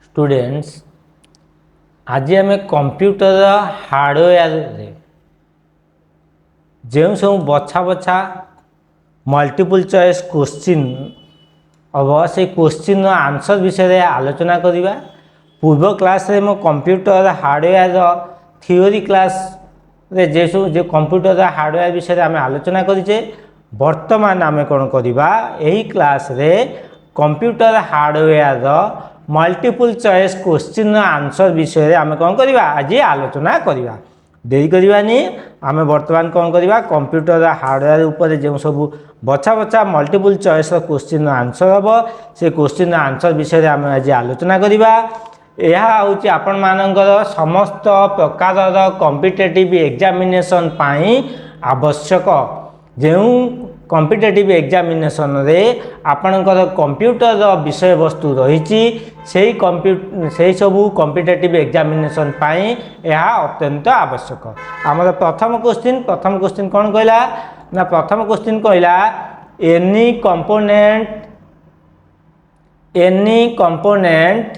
Students आज आम computer hardware जो सब बछा बछा मल्टीपल चॉइस क्वेश्चन हम से क्वेश्चन आंसर विषय आलोचना करवा। पूर्व क्लास रे मो कंप्यूटर हार्डवेयर थ्योरी क्लास रे जे सब जो कंप्यूटर हार्डवेयर विषय आम आलोचना करें। वर्तमान आम कौन करवा यही क्लास रे computer hardware multiple choice question answer विषय आम कौन करवा आज आलोचना करवा। देरी करवानी आम वर्तमान कौन करवा कंप्यूटर हार्डवेयर उपर जो सब बछा बछा मल्टीपल चॉइस क्वेश्चन आंसर हम से क्वेश्चन आंसर विषय आम आज आलोचना करवा। यह हूँ आपण मानकर समस्त प्रकार कॉम्पिटिटिव एग्जामिनेशन पाई आवश्यक जो कॉम्पिटिटिव एग्जामिनेशन रे आपणकर कंप्यूटर विषय वस्तु रही से सबू कॉम्पिटिटिव एग्जामिनेशन पाई यह अत्यंत आवश्यक। आमर प्रथम क्वेश्चन कौन कहला ना प्रथम क्वेश्चन कहला any component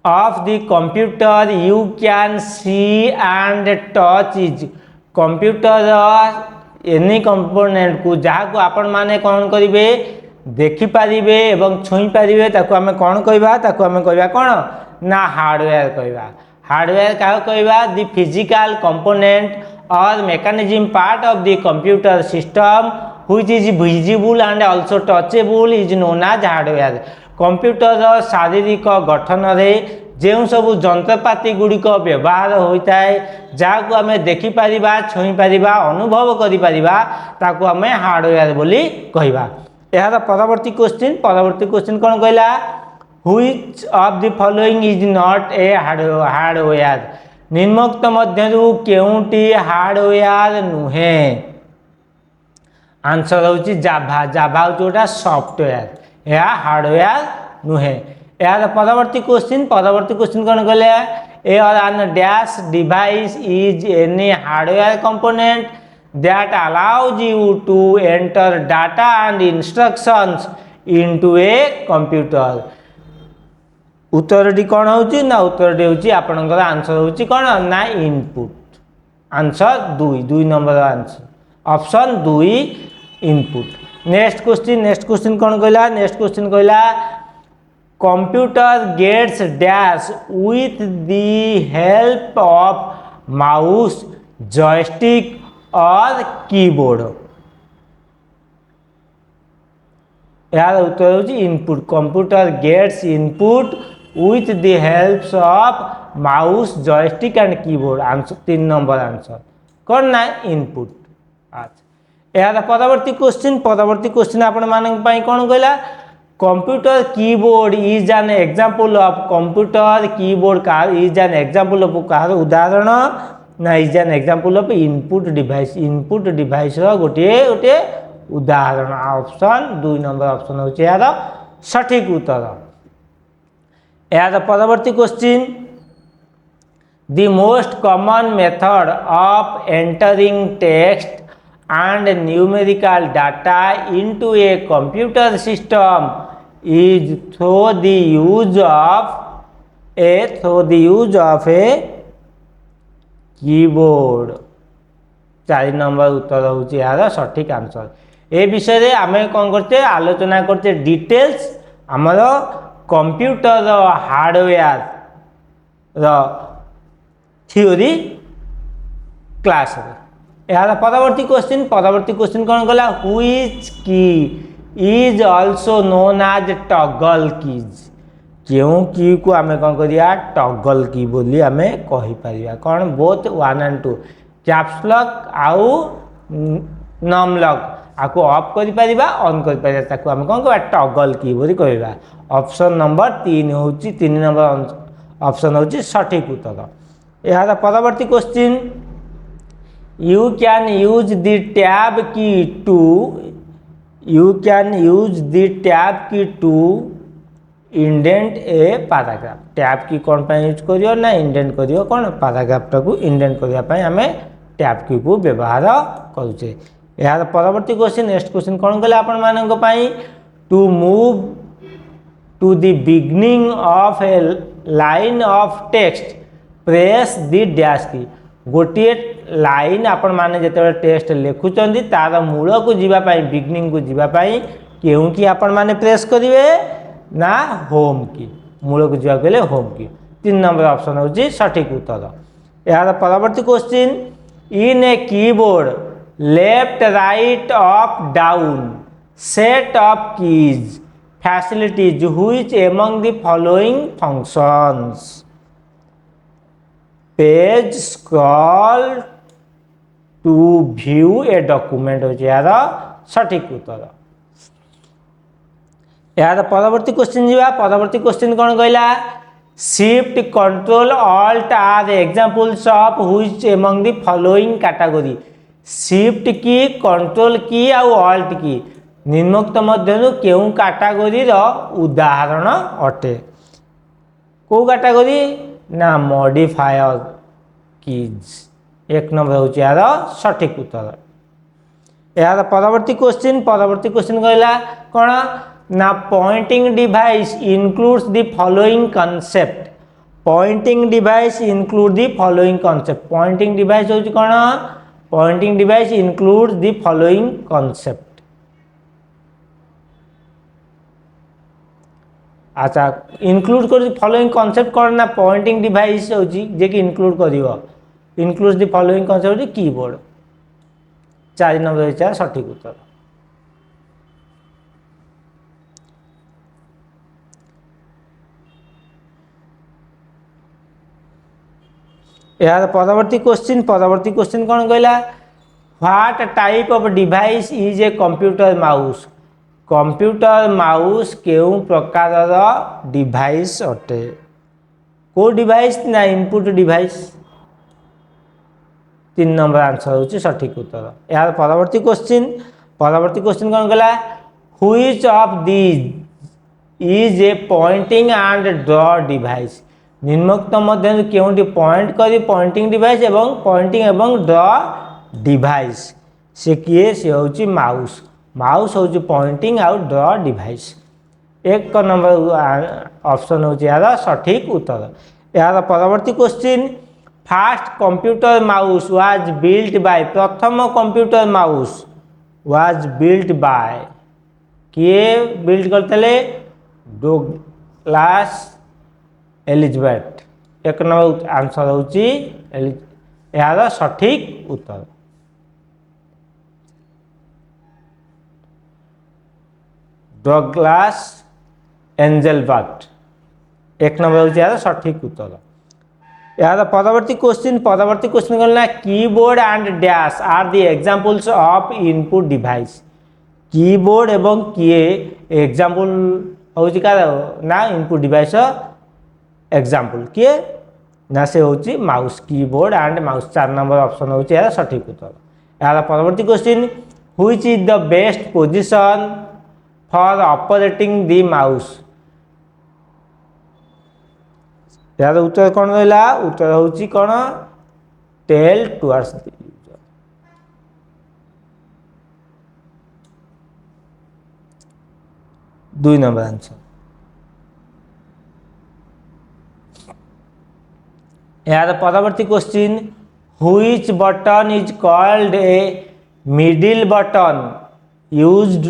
of the computer you can see and touch is computer any component को जहाँ को आपण माने कौन करिवे देखिपारे एवं छुई पारे ताकू आम कौन कहवा कौन ना हार्डवेयर कहवा। हार्डवेयर क्या कहवा द फिजिकल कंपोनेंट और mechanism part of the computer system which is visible and also touchable is known as hardware. Computer शारीरिक गठन रे जो सब जंत्रपाति गुड़िक व्यवहार होता है जहाँ को आम देखिपर छुई पार अनुभव कर आम हार्डवेयर बोली कहवा। यार परवर्ती क्वेश्चन कौन कहला which of the following is not a hardware निम्नोक्त मध्यरु केउंटी हार्डवेयर नुहे। आंसर होची जाभा। जाभा होची गोटा सॉफ्टवेयर यह हार्डवेयर नुहे। यार परवर्ती क्वेश्चन कौन कहले an dash device is any hardware component that allows you to enter data and instructions into a computer. उत्तरटी कौन होची ना उत्तरटी होची आपनकर आंसर होची कौन ना इनपुट। आंसर दुई number answer option 2 input. Next question कौन कहला नेक्स्ट क्वेश्चन कहला computer gets dash with the help of mouse joystick और कीबोर्ड। यार उत्तर होची input. Computer gets input with the help of mouse joystick and keyboard. Answer 3 number answer कौन ना input. अच्छा यार परवर्ती क्वेश्चन आपण मानन पई कौन कहला computer keyboard is an example of computer keyboard का इज एन एग्जांपल ऑफ कार उदाहरण ना is an example of input device गोटे उदाहरण। ऑप्शन 2 नंबर ऑप्शन होची यार सठिक उत्तर। यार परवर्ती question the most common method of entering text and numerical data into a computer system is through the use of a keyboard। 4 number उत्तर होची यार सठिक आंसर। ए विषय रे आमे कौन करते आलोचना करते डिटेल्स आमर कंप्यूटर हार्डवेयर थ्योरी क्लास रे। यार परवर्ती क्वेश्चन कौन कहला which key is also known as toggle keys. क्यों की को आम कौन करिया टॉगल की बोली आम कहि परिया कौन बोथ 1 and 2 कैप्स लॉक आउ नम लॉक आको ऑफ करि परिबा ऑन करि परिबा ताको आम कौन कहबा टॉगल की बोली कहबा। ऑप्शन नंबर 3 होची 3 नंबर ऑप्शन होची सठिक उत्तर। यार परवर्ती question you can use the tab key to indent a paragraph। Tab की कौन पे यूज करियो ना इंडेंट करियो कौन पैराग्राफ टाकू इंडेंट करिया पई हमें टैब की को व्यवहार करूचे। यार परवर्ती क्वेश्चन नेक्स्ट क्वेश्चन कौन कहले आपण मानक पई to move to the beginning of a line of text press the dash key गोटे लाइन आपण माने जेते टेक्स्ट लिखुचंदी तार मूल को जीवा पाई बिगनिंग को जीवा पाई केउ की आपण माने प्रेस करिवे ना होम की मूल को जीवा गेले होम की 3 नंबर ऑप्शन होची सटीक उत्तर यार परवर्ती question in a keyboard left right up down set of keys facilities which among the following functions page scroll to view a document हो यार सटीक उत्तर यार परवर्ती क्वेश्चन जीवा परवर्ती क्वेश्चन कौन कहला shift control alt are examples of which among the following category shift key control key आ ऑल्ट की निम्नोक्त मध्यनु केउ कैटेगरी रो उदाहरण अटे को कैटेगरी ना मॉडिफायर कीज 1 नंबर हो यार सटीक उत्तर यार परवर्ती क्वेश्चन कहला कौन ना pointing device includes the following concept pointing device include the following concept pointing device हो कौन pointing device includes the following concept अच्छा इंक्लूड कर फॉलोइंग कांसेप्ट कौन ना पॉइंटिंग डिवाइस हो जे कि इंक्लूड करिवो includes the following concept keyboard 4 number है सटीक उत्तर यार परवर्ती क्वेश्चन कौन कहला what type of device is a computer mouse केउ प्रकार डिवाइस अटे को डिवाइस ना इनपुट डिवाइस 3 नंबर आंसर होची सटीक उत्तर यार परवर्ती क्वेश्चन कौन कहला which of these is a pointing and draw device निम्नोक्त मध्य केउंटी पॉइंट करी पॉइंटिंग डिवाइस एवं पॉइंटिंग एवं ड्रॉ डिवाइस से किए से होची माउस होची पॉइंटिंग आउ ड्रॉ डिवाइस 1 नंबर ऑप्शन होची यार सटीक उत्तर यार परवर्ती question first computer mouse was built by प्रथम computer mouse was built by किए बिल्ट करते डोग्लास एलिजाबेथ 1 नंबर आंसर होची यार सटीक उत्तर डोग्लास एंजेलबर्ट 1 नंबर होची यार सटीक उत्तर यार परवर्ती क्वेश्चन करना keyboard and dash are the examples of input device keyboard एवं किए एग्जांपल होची का ना इनपुट डिवाइस एग्जांपल किए ना से होची mouse keyboard and mouse 4 number option होची यार सटीक उत्तर यार परवर्ती question which is the best position for operating the mouse यार उत्तर कौन रहा उत्तर होची कौन tail towards the user 2 number answer यार परवर्ती question which button is called a middle button used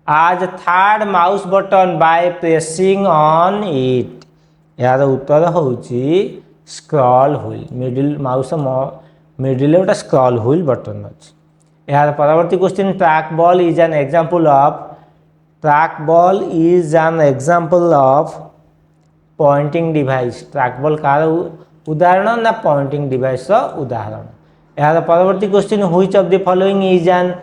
as third mouse button by pressing on it यार उत्तर होची scroll wheel middle mouse middle गोटे स्क्रॉल व्हील बटन अच्छे यार परवर्ती question track ball is an example of pointing device track ball car उदाहरण ना pointing device उदाहरण यार परवर्ती question which of the following is an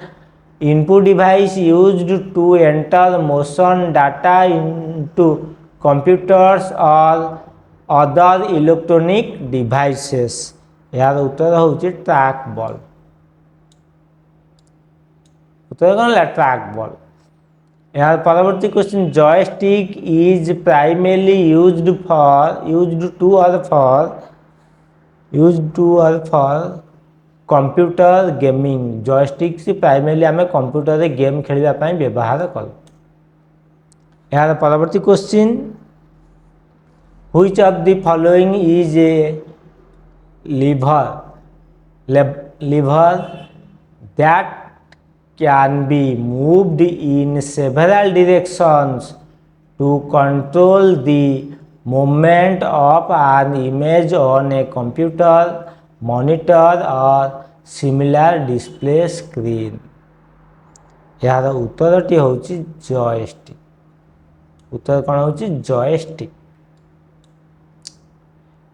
input device used to enter motion data into computers or other electronic devices यार उत्तर होची track ball उत्तर कौन ला track ball यार परवर्ती question joystick is primarily used to और फॉर कंप्यूटर गेमिंग जॉयस्टिक से primarily आम computer रे गेम खेलना व्यवहार कर यार परवर्ती question which of the following is a lever that can be moved in several directions to control the movement of an image on a computer, monitor or similar display screen. यार उत्तरटी होची joystick. उत्तर कौन होची joystick.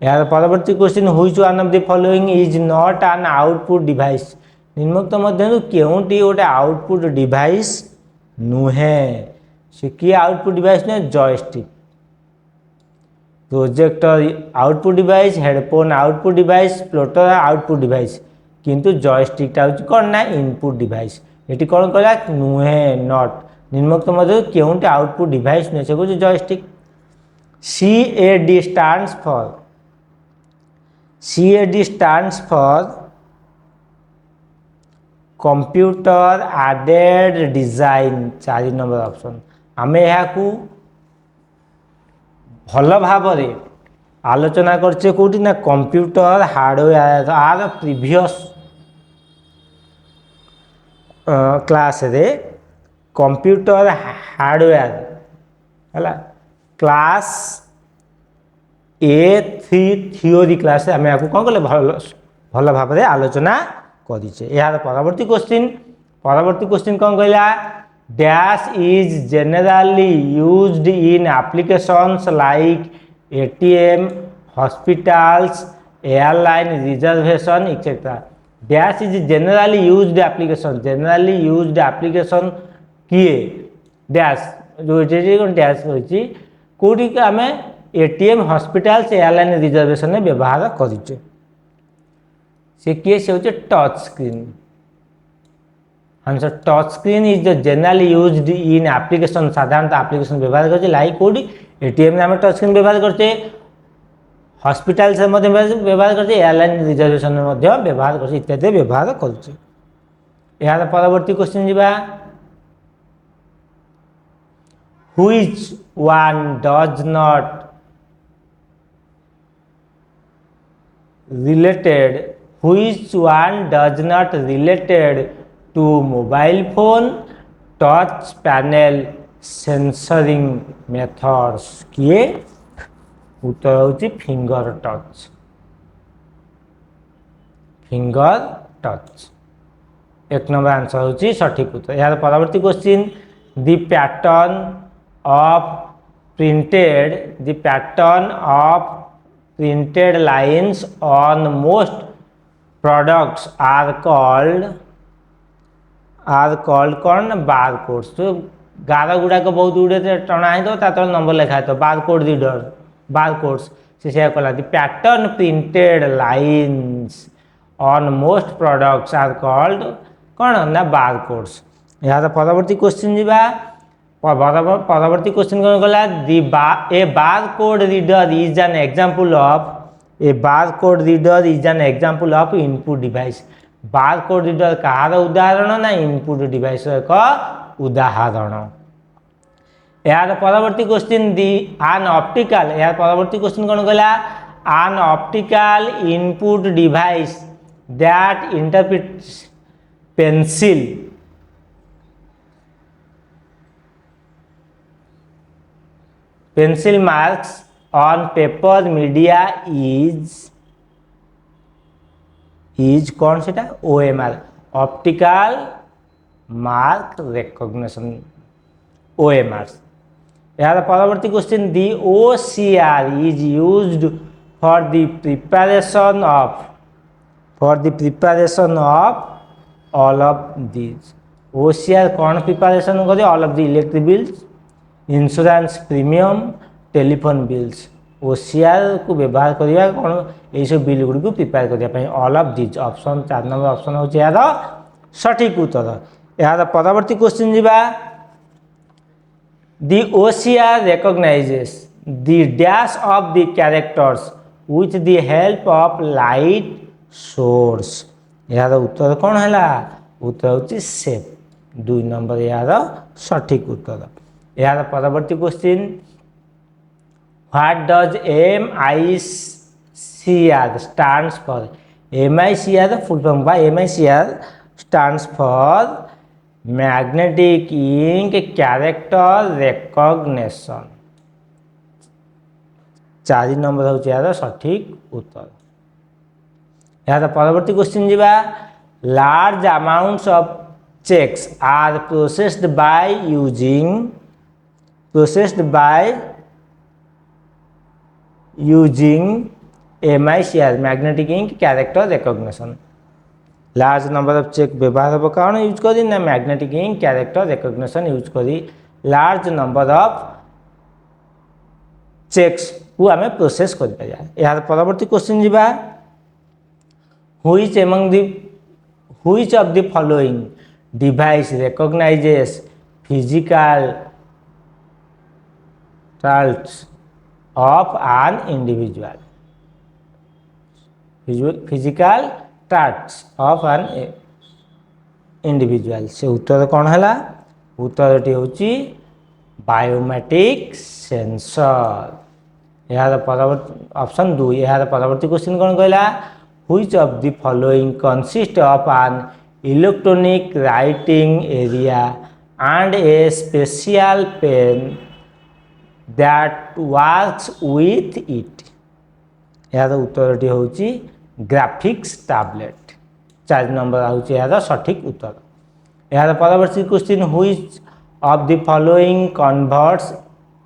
यार परवर्ती question which one of the following is not an output device. निम्नोक्त मध्य केउंटी गोटे आउटपुट डिवाइस नुहे। से किए आउटपुट डिवाइस नुहे joystick. Projector output device, headphone output device, plotter output device, किंतु जॉयस्टिकटा होची कौन ना इनपुट डिवाइस। ये कौन कहला नुहे नॉट। निम्नोक्त मध्य केउंटी आउटपुट डिवाइस नुहे से कहूँ joystick. CAD stands for CAD stands for computer aided design. 4 number option. आम यहाँ भल भाव आलोचना करछे कोठी ना computer hardware. Our previous class रे कंप्यूटर हार्डवेयर है क्लास A3 थियोरी क्लास आम या कौन कले भल भाव आलोचना करें। यार परवर्ती क्वेश्चन कौन कहला dash is generally used in applications like ATM, hospitals, airline reservation etcetera. Dash is generally used application. Generally used application किए डैश जो डैश रही कौटी आम ATM, हॉस्पिटल्स, एयरलाइन रिजर्वेशन में व्यवहार करें। से किए से होचे touch screen. Answer touch screen is the generally used in application. साधारणतः एप्लीकेशन व्यवहार करते लाइक कौटी ATM में टच स्क्रीन व्यवहार करते, हॉस्पिटल से व्यवहार करते, एयरलाइन रिजर्वेशन में व्यवहार करते इत्यादि व्यवहार करते। यार परवर्ती क्वेश्चन जीवा which one does not related to mobile phone touch panel sensoring methods। किए उत्तर होची finger touch. Finger touch 1 number answer होची सठिक उत्तर। यार परवर्ती question the pattern of printed lines on most products are called कौन बारकोड्स। तो गार गुड़ाक बहुत गुड़े टणा है तो नंबर लिखा है बारकोड रीडर बारकोड्स से कहला pattern printed lines on most products are called कौन ना बारकोड्स। यहाँ परवर्ती क्वेश्चन जीवा परवर्ती क्वेश्चन कौन कहला a barcode reader is an example of input device. Barcode reader कहार उदाहरण ना इनपुट डिवाइस एक उदाहरण। यार परवर्ती क्वेश्चन दी आन ऑप्टिकल। यार परवर्ती क्वेश्चन कौन कहला आन optical input device that interprets pencil marks on paper media is कौन सेटा OMR optical mark recognition OMR। यार परवर्ती question the OCR is used for the preparation of all of these. OCR कौन प्रिपरेशन करे all of the electric bills, insurance premium, telephone bills. OCR को व्यवहार करवा कौन यही बिल गुड़ी को प्रिपेयर करने all of these option 4 number option हूँ यार सठिक उत्तर। यार परवर्ती क्वेश्चन जीवा दी OCR recognizes the dash of the characters with the help of light source। यार उत्तर कौन है उत्तर हूँ सेप 2 नंबर यार सठिक उत्तर। यार परवर्ती question what does MICR stands for MICR full form by MICR stands for magnetic ink character recognition 4 number हूँ यार सठिक उत्तर यार परवर्ती क्वेश्चन जीवा large amounts of cheques are processed by using MICR magnetic ink character recognition large number of cheque व्यवहार हम कौन यूज करी ना magnetic ink character recognition use करी लार्ज नंबर ऑफ चेक्स को आम प्रोसेस कर यार परवर्ती क्वेश्चन जीवा which of the following device recognises physical trials of an individual physical traits of an individual से उत्तर कौन है उत्तरटी हूँ बायोमेट्रिक सेंसर यार परवर्ती ऑप्शन 2 यार परवर्ती क्वेश्चन कौन कहला which of the following consist of an electronic writing area and a special pen that works with it यार उत्तरटी हूँ ग्राफिक्स टैबलेट 4 नंबर हूँ यार सठिक उत्तर यार परवर्ती question which of the following converts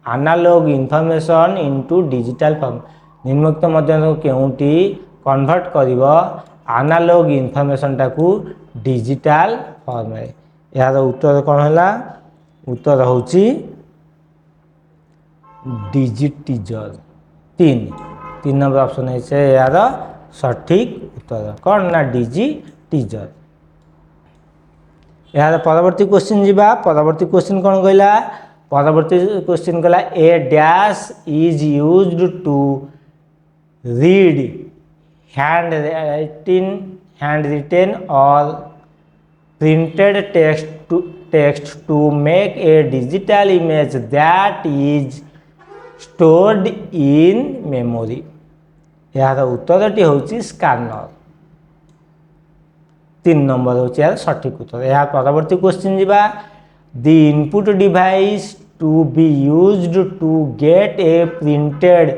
analogue information into digital form निम्नलिखित मध्य केउंटी कन्वर्ट करिव एनालॉग इनफॉरमेशन टाकू डिजिटल फॉर्म में यार उत्तर कौन है उत्तर हूँ डिजिटिजर 3 नंबर ऑप्शन है से यार सठिक उत्तर कौन ना डिजिटिजर यार परवर्ती क्वेश्चन जीवा परवर्ती क्वेश्चन कौन कहला परवर्ती क्वेश्चन कहला a dash is used to read handwritten or printed text to make a digital image that is stored in memory यार उत्तरटी हूँ स्कैनर 3 नंबर हूँ यार सठिक उत्तर यार परवर्ती क्वेश्चन जीवा the input device to be used to get a printed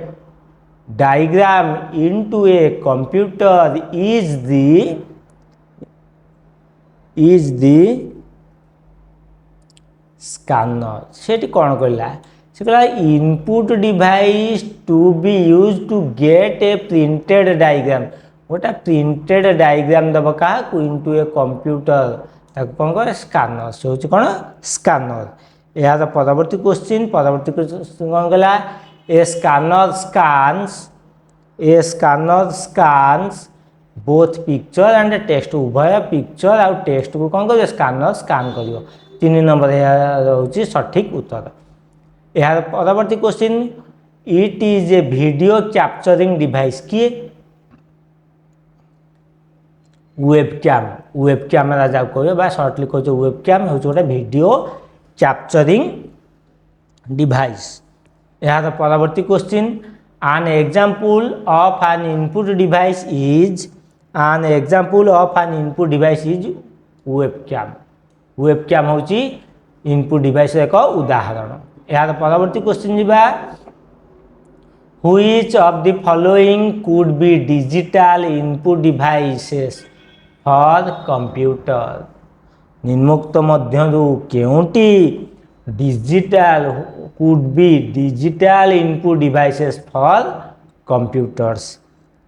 diagram into a computer is the scanner सेठी कौन कहला से कहला input device to be use to get a printed diagram गोटा प्रिंटेड डायग्राम दब क्या इनटू ए कंप्यूटर ताको कौन कह स्कैनर से हूँ कौन स्कैनर यार परवर्ती क्वेश्चन कौन कहला a scanner scans both picture and text उभय पिक्चर आउ टेक्स्ट को कौन कर स्कैनर स्कान कर 3 नंबर हूँ सठिक उत्तर यार परवर्ती question it is a video capturing device किए वेब कैमेरा जहाँ कह सर्टली कह वेब कैम हूँ गोटे वीडियो कैप्चरिंग डिवाइस यार परवर्ती question an example of an input device is webcam हूँ इनपुट डिवाइस एक उदाहरण यार परवर्ती क्वेश्चन जीवा which of the following could be digital input devices for computer निम्नोक्त मध्यरु केउंटी digital could be digital input devices for computers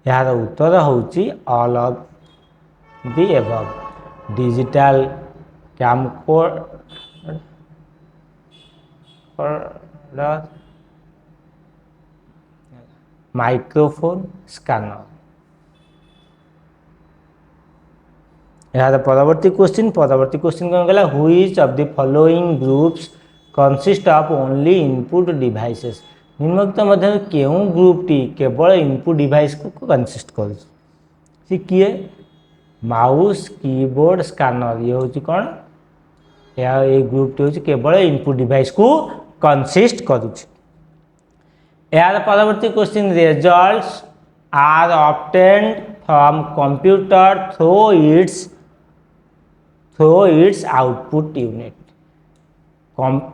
यार उत्तर हूँ all of the above digital camcorder microphone scanner यार परवर्ती क्वेश्चन कौन कहला which of the following groups consist of only input devices निम्नलिखित मध्य केउं ग्रुपटी केवल इनपुट डिवाइस को कंसिस्ट कर किए माउस कीबोर्ड स्कैनर ये हूँ कौन या ग्रुपटी हूँ केवल इनपुट डिवाइस को कंसिस्ट करुछि। यार परवर्ती question results are obtained from computer through its output unit.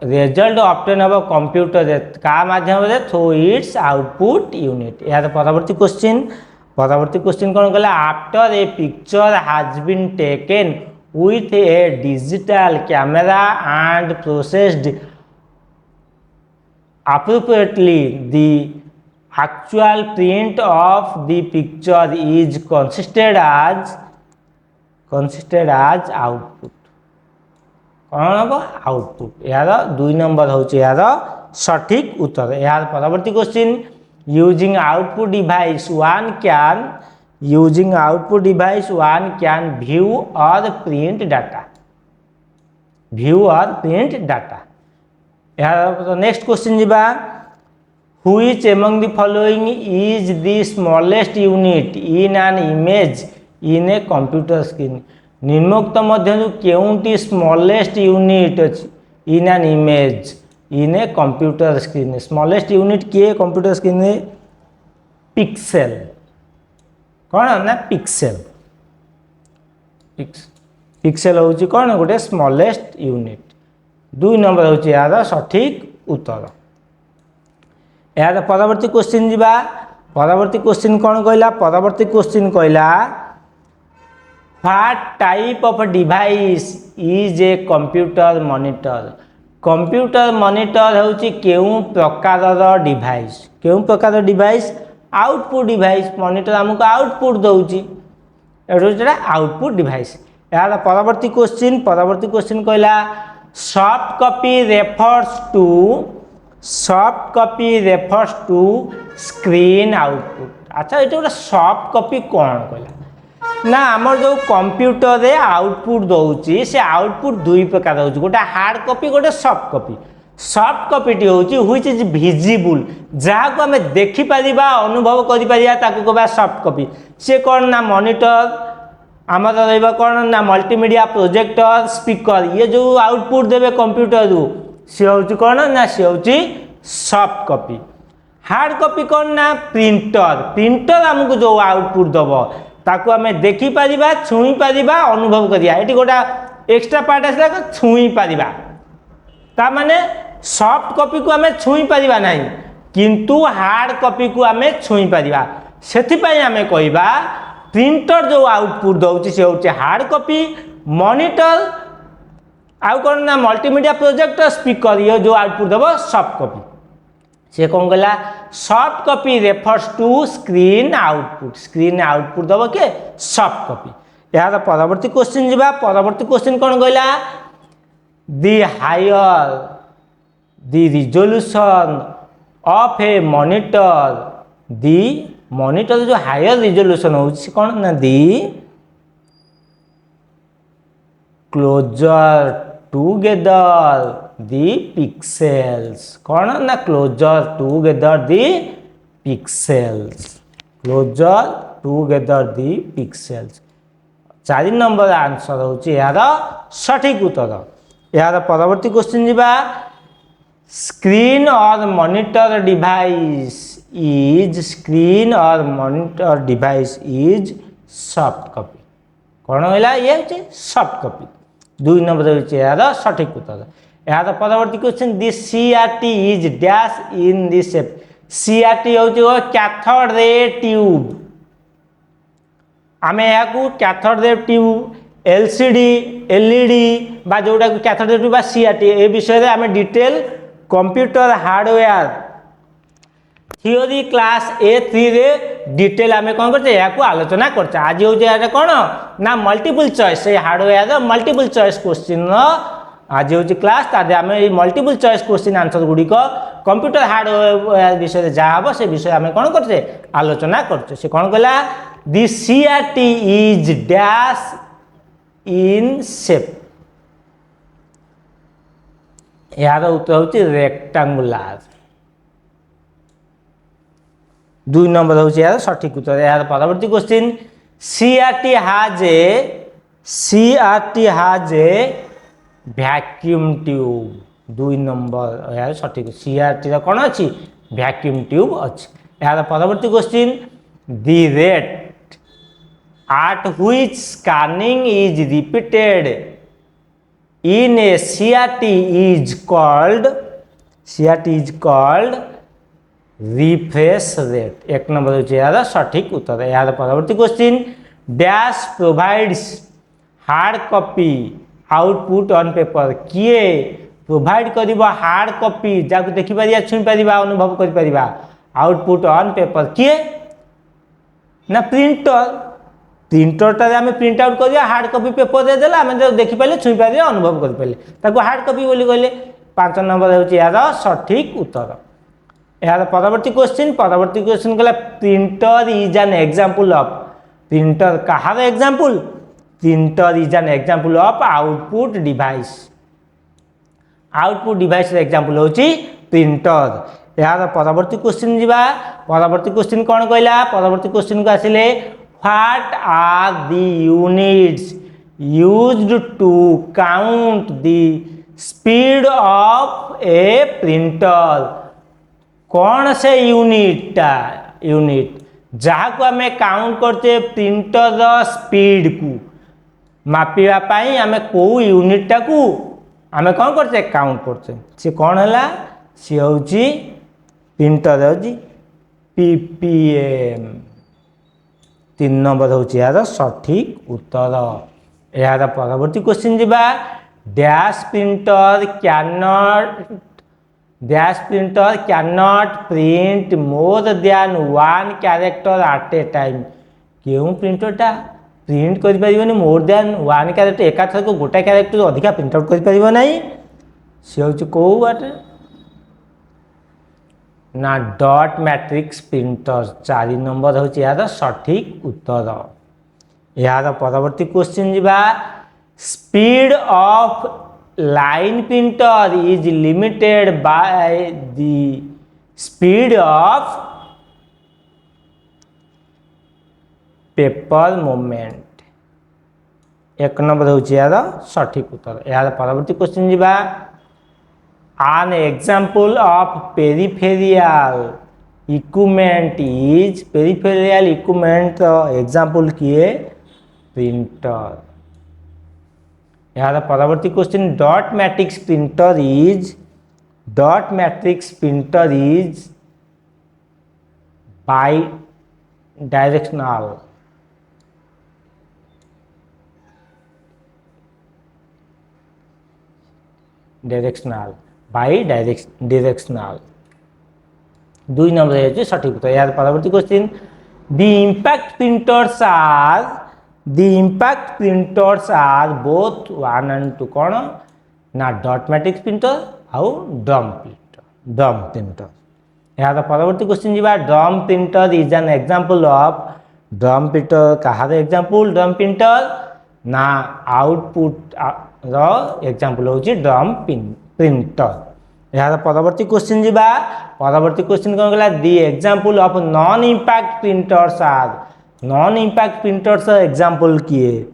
Result obtain हम कंप्यूटर का माध्यम थ्रू इट्स आउटपुट यूनिट। यार परवर्ती क्वेश्चन कौन कहला after a picture has been taken with a digital camera and processed appropriately, the actual print of the picture is considered as output। कौन हम output. यार 2 नंबर हूँ यार सठिक उत्तर। यार परवर्ती question using output device one can view or print data। यार नेक्स्ट क्वेश्चन जीवा which among the following is the smallest unit in an image in a computer screen। निम्नोक्त मध्य केउंटी स्मॉलेस्ट यूनिट अछि in an image in a computer screen. Smallest unit किए computer screen में pixel. कौन ना pixel हूँ कौन गोटे स्मॉलेस्ट यूनिट। 2 नंबर हूँ यार सठिक उत्तर। यार परवर्ती क्वेश्चन जीवा परवर्ती क्वेश्चन कौन कहला परवर्ती क्वेश्चन कहला what type of device is a computer monitor. Computer monitor हूँ केउं प्रकार डिवाइस आउटपुट डिवाइस। मॉनिटर हमको आउटपुट दौची आउटपुट डिवाइस। यार परवर्ती क्वेश्चन कहला soft copy refers to screen output. अच्छा ये गोटे सॉफ्ट कॉपी कौन कहला ना आमर जो कंप्यूटर रे आउटपुट दौची से आउटपुट 2 प्रकार होची गोटे हार्ड कॉपी गोटे soft copy. Soft copy T होची व्हिच इज विजिबल जहाँ को आम देखिपर अनुभव कर सॉफ्ट कॉपी। सी कौन ना मॉनिटर आम रहा कौन ना मल्टीमीडिया प्रोजेक्टर स्पीकर ये जो आउटपुट देवे कंप्यूटर रू सी हूँ कौन ना सी हूँ सॉफ्ट कॉपी। हार्ड कॉपी कौन ना प्रिंटर आमको जो आउटपुट दब ताकू आम देखिपर छुई पार अनुभव करिया। ये गोटा एक्स्ट्रा पार्ट आसला छुई पार ताने सॉफ्ट कॉपी को आम छुई पार ना किंतु हार्ड कॉपी को आम छुई पार। से आम कहवा प्रिंटर जो आउटपुट दौची से हूँ हार्ड कॉपी। मॉनिटर आउ कौन ना मल्टीमीडिया प्रोजेक्टर स्पीकर ये जो आउटपुट दब सॉफ्ट कॉपी। से कौन कहला soft copy refers to screen output दब के सॉफ्ट कॉपी। यार परवर्ती क्वेश्चन जीवा परवर्ती क्वेश्चन कौन कहला the higher the resolution of a monitor जो हायर रिजोल्यूशन हो कौन ना the closer together the pixels. कौन ना closer together the pixels. 4 number answer हूँ यार सठिक उत्तर। यार परवर्ती क्वेश्चन जीवा स्क्रीन और monitor device is soft copy. कौन है ये सॉफ्ट कॉपी। 2 नंबर हूँ यार सठिक उत्तर। यार परवर्ती question the CRT is dash in this shape. CRT हूँ कैथोड रे ट्यूब। आम यहाँ cathode ray tube LCD LED बा जोटा कैथोड रे ट्यूब बा सीआरटी ए विषय में आम detail computer hardware theory class A3 रे डिटेल आम कौन करते आलोचना करते। आज हूँ कौन ना multiple choice hardware multiple choice question आज हूँ क्लास आम मल्टीपल चॉइस क्वेश्चन आंसर गुड़िक कंप्यूटर हार्डवेयर विषय जहाँ हम से विषय आम कौन करते आलोचना करते। से कौन कहला the CRT is dash in shape. यार उत्तर हूँ रेक्टांगुलर। 2 नंबर हूँ यार सठिक उत्तर। यार परवर्ती question CRT has a vacuum tube. 2 number यार सठिक सीआरटी कौन अच्छी वैक्यूम ट्यूब अच्छी यार परवर्ती question the rate at which scanning is repeated in a CRT is called refresh rate एक नंबर होची यार सठिक उत्तर यार परवर्ती question dash provides hard copy output on paper किए प्रोवाइड करिबा हार्ड कॉपी जाको देखि परिया छुई परिबा अनुभव करि परिबा आउटपुट ऑन पेपर किए ना प्रिंटर आम प्रिंट आउट करिया हार्ड कॉपी पेपर दे देला आम देखि पाले छुई पाले अनुभव करि पाले ताको हार्ड कॉपी बोली कहले 5 नंबर होची यार सठिक उत्तर यार परवर्ती क्वेश्चन कहला printer is an example of printer कहार example printer is an example of output device example होची प्रिंटर यार परवर्ती क्वेश्चन जीवा परवर्ती क्वेश्चन कौन कहला परवर्ती क्वेश्चन को आसिले what are the units used to count the speed of a printer कौन से यूनिट जहाँ को आम काउंट करते प्रिंटर स्पीड को मापिबा पाई आम को यूनिट टाकू आम कौन करते काउंट करते सी कौन है सी हूँ प्रिंटर हूँ पीपीएम 3 नंबर हूँ यार सठिक उत्तर यार परवर्ती क्वेश्चन जीवा dash printer can not print more than 1 character eight A time क्यों प्रिंटरटा प्रिंट कर पारिबनी मोर देन 1 कैरेक्टर एका थरक गोटा कैरेक्टर अधिका प्रिंट आउट कर पारिबो नाही से हूँ कौ बाटे ना डॉट मैट्रिक्स प्रिंटर 4 नंबर हूँ यार सठिक उत्तर यार परवर्ती क्वेश्चन जीवा speed of line printer is limited by the speed of paper movement 1 number हूँ यार सठिक उत्तर यार परवर्ती क्वेश्चन जीवा an example of peripheral equipment is peripheral equipment example किए प्रिंटर यार परवर्ती question dot matrix printer is bidirectional directional 2 number है सठिक उत्तर यार परवर्ती question the impact printers are both 1 and 2 कौन ना डॉट मैट्रिक्स प्रिंटर आउ ड्रम प्रिंटर यार परवर्ती क्वेश्चन जीवा drum printer is an example of drum printer कहार एग्जांपल ड्रम प्रिंटर ना आउटपुट एग्जांपल होची ड्रम प्रिंटर यार परवर्ती क्वेश्चन जीवा परवर्ती क्वेश्चन कौन कहला दी example of non impact printers example किए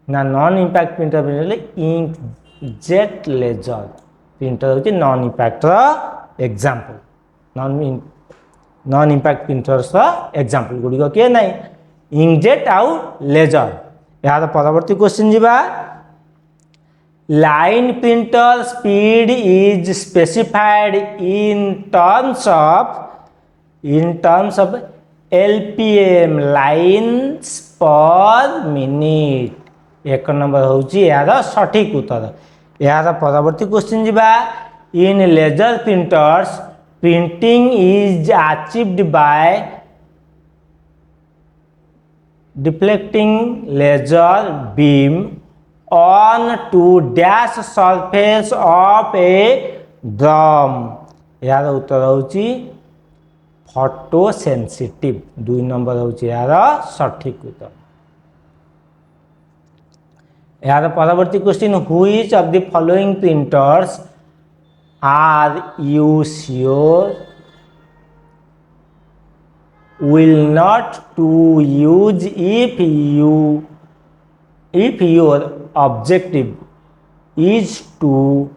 ना non impact printer inkjet laser printer होची non impact example non impact printers example गुड़ी किए ना इंकजेट आउ लेजर यार परवर्ती क्वेश्चन जीवा line printer speed is specified in terms of LPM lines per minute 1 number होची यार सठिक उत्तर यार परवर्ती क्वेश्चन जीवा in laser printers printing is achieved by deflecting laser beam on to dash surface of a drum यार उत्तर होची फोटो सेंसिटिव 2 नंबर होची यार सठिक उत्तर यार परवर्ती question which of the following printers are you sure will not to use if your objective is to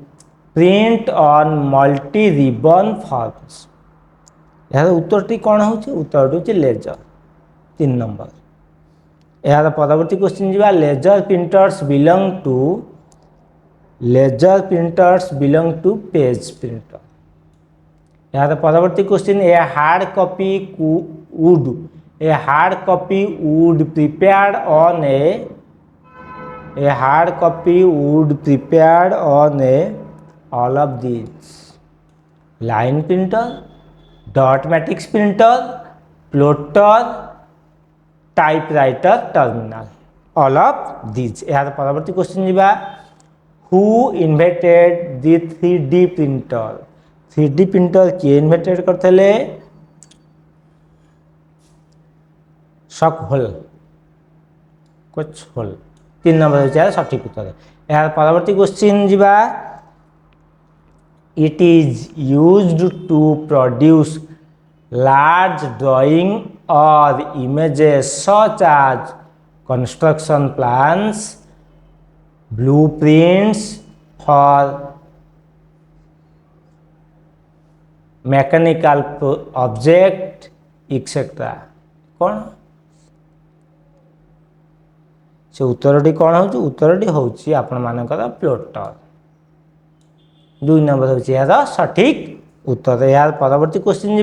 print on multi ribbon forms. यार उत्तरटी कौन हो? उत्तर हूँ लेजर। 3 नंबर। यार परवर्ती क्वेश्चन जी laser printers belong to page printer. यार परवर्ती question a hard copy would prepared on all of these line printer, dot matrix printer, plotter, typewriter terminal, all of these. यार परवर्ती क्वेश्चन जी who invented the 3D printer? 3D printer किए invented करते? शकहोल। कुछ whole. 3 number हो सठिक उत्तर। यार परवर्ती क्वेश्चन जी it is used to produce large drawing or images such as construction plans, blueprints for mechanical object etc. कौन से उत्तरटी कौन हो? उत्तरटी हूँ आपण मानकर प्लोटर। 2 नंबर हूँ यार सठिक उत्तर। यार परवर्ती क्वेश्चन जी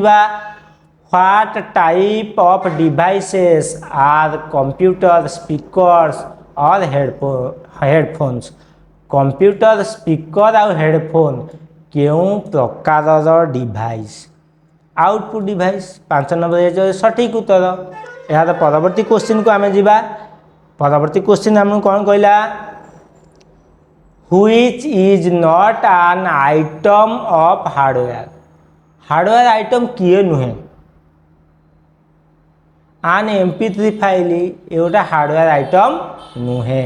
What type of devices are computer speakers or headphones? Computer speaker आउ हेडफोन क्यों प्रकार डिवाइस? Output device. 5 नंबर सठिक उत्तर। यार परवर्ती क्वेश्चन को आम जा। परवर्ती क्वेश्चन आम कौन कहला? Which is not an item of hardware? Hardware item किए नुहे? आन MP3 फाइल ये गोटे हार्डवेयर आइटम नुहे।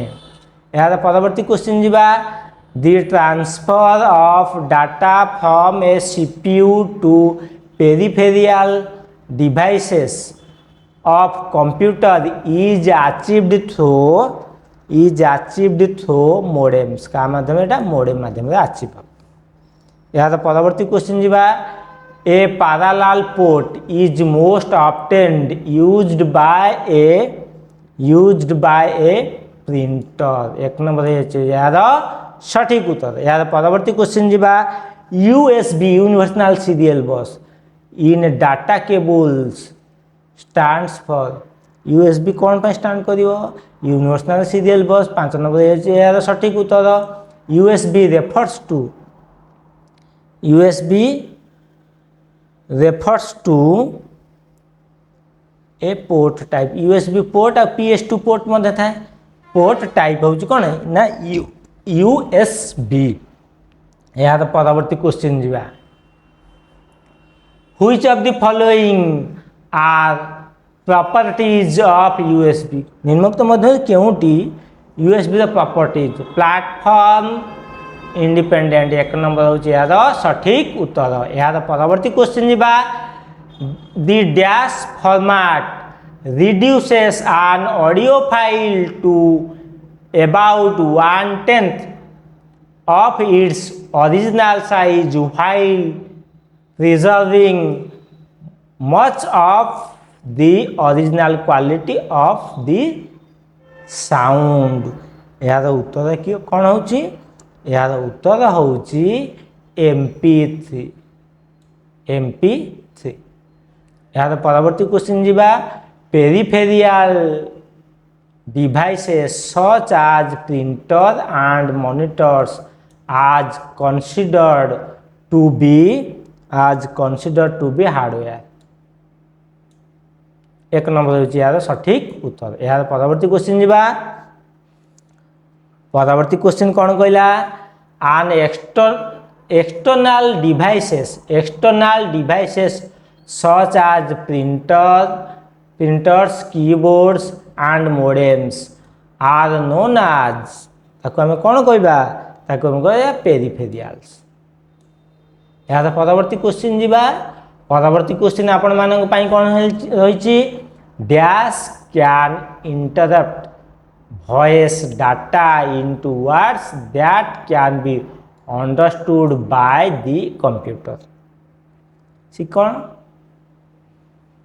यार परवर्ती क्वेश्चन जी the transfer of data from a CPU to peripheral devices of computer is achieved through modems. का माध्यम? मोडेम माध्यम अचीव। यार परवर्ती क्वेश्चन जी A parallel port is most often used by a printer। 1 number यार सठिक उत्तर। यार परवर्ती क्वेश्चन जी USB universal serial bus in data cables stands for. USB कौन पर स्टैंड कर? यूनिवर्सल सीरियल बस। 5 नंबर यार सठिक उत्तर। USB refers to A port type. USB port और PS2 पोर्ट मध्य था। पोर्ट टाइप हूँ कौन ना USB। यार परवर्ती क्वेश्चन जी Which of the following are properties of USB? निम्नलिखित मध्य केउटी USB properties? Platform independent. 1 number हूँ यार सठिक उत्तर। यार परवर्ती क्वेश्चन जी the dash format reduces an audio file to about 1/10 of its original size while preserving much of the original quality of the sound। यार उत्तर कि कौन हो? यार उत्तर हूँ MP3। यार परवर्ती क्वेश्चन जी peripheral devices such as printer and monitors are considered to be hardware. 1 number हूँ यार सठिक उत्तर। यार परवर्ती क्वेश्चन जी परवर्ती क्वेश्चन कौन कहला? आन external devices such as printers, keyboards and modems are known as ताको हमें कौन कहबा? ताको हम कहबा पेरिफेरियल्स। यार परवर्ती क्वेश्चन जी परवर्ती क्वेश्चन आपण मानक पई कौन रही? Dash can interpret voice data into words that can be understood by the computer सी कौन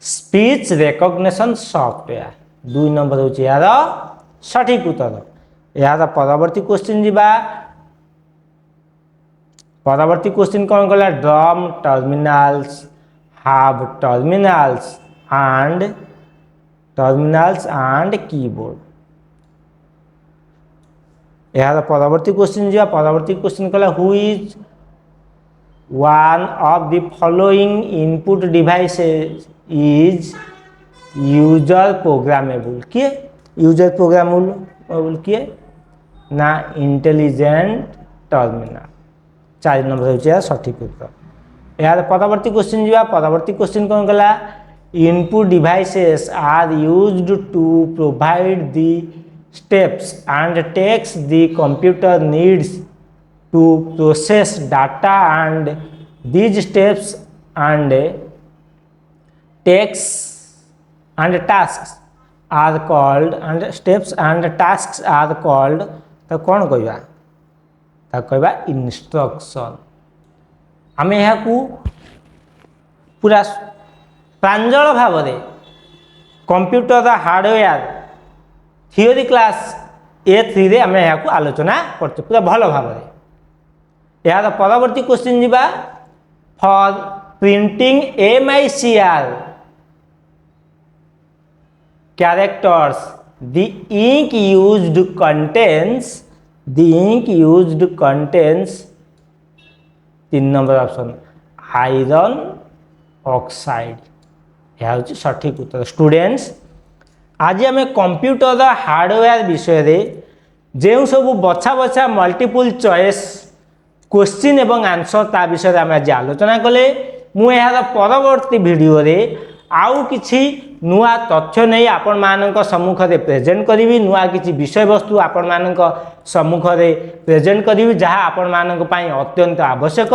स्पीच रिकग्निशन सॉफ्टवेयर 2 नंबर हूँ यार सठिक उत्तर यार परवर्ती क्वेश्चन जीवा परवर्ती क्वेश्चन कौन कहला drum terminals have terminals and keyboard यार परवर्ती क्वेश्चन जीवा परवर्ती क्वेश्चन कहला who is one of the following input devices is user programmable किए यूजर प्रोग्रामेबल किए ना इंटेलिजेंट टर्मिनल 4 नंबर हो सठिक उत्तर यार परवर्ती क्वेश्चन जीवा परवर्ती क्वेश्चन कौन कहला input devices are used to provide the steps and takes the computer needs to process data and these steps and takes and tasks are called and steps and tasks are called तो कौन कहवा instruction आम यहाँ पूरा प्रांजल भाव computer hardware theory class A3 रे आम यहाँ आलोचना करते पूरा भल भाव यार परवर्ती क्वेश्चन जीवा for printing MICR characters the ink used contains 3 number option iron oxide यह हूँ सठिक उत्तर स्टूडेंट्स आज आम कंप्यूटर हार्डवेयर विषय जो सब बछा बछा मल्टीपल चॉइस क्वेश्चन एवं आंसर ता विषय आम आज आलोचना कले मुझे परवर्ती वीडियो रे आउ किछि नुआ तथ्य नहीं आपण मानक सम्मुख रे प्रेजेंट करी नुआ किछि विषय वस्तु आपण मानक सम्मुख रे प्रेजेंट करी जहाँ आपण मानक पई अत्यंत आवश्यक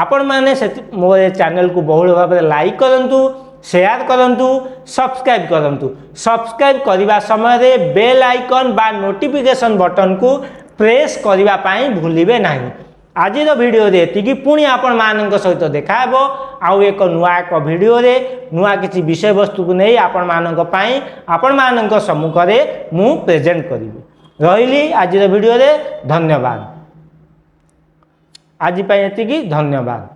आपण माने मो चैनल को बहुल भाव लाइक करंतु शेयर करंतु सब्सक्राइब करने समय बेल आइकन बा नोटिफिकेशन बटन को प्रेस करने भूलिबे नहीं आज वीडियो ये पुणी आपण मान सहित देखा आउ एक नुआ एक वीडियो रे नुआ किसी विषय वस्तु को नहीं आपण मान सम्मुख में मु प्रेजेंट करी रही आज वीडियो रे धन्यवाद आज धन्यवाद।